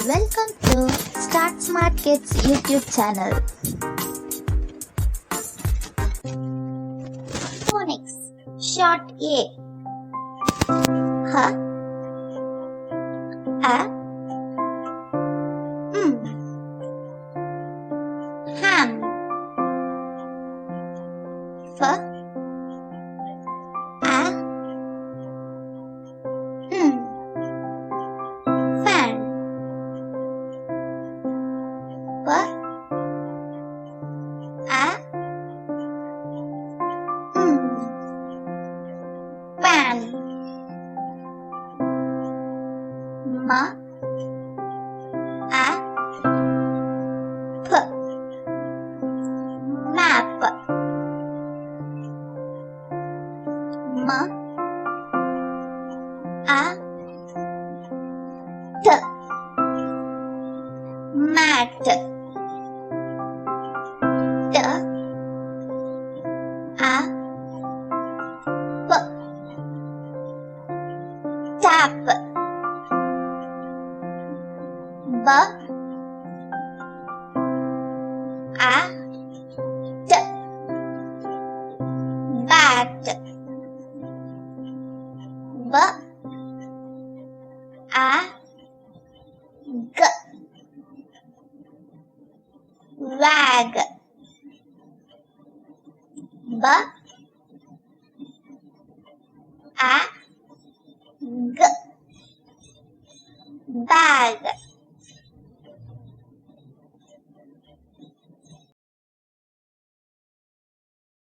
Welcome to Start Smart Kids YouTube channel. Phonics Short A. H A ham. F fan. P pan. M P map. M T mat. T P tap. B T bat. B G wag. B G bag.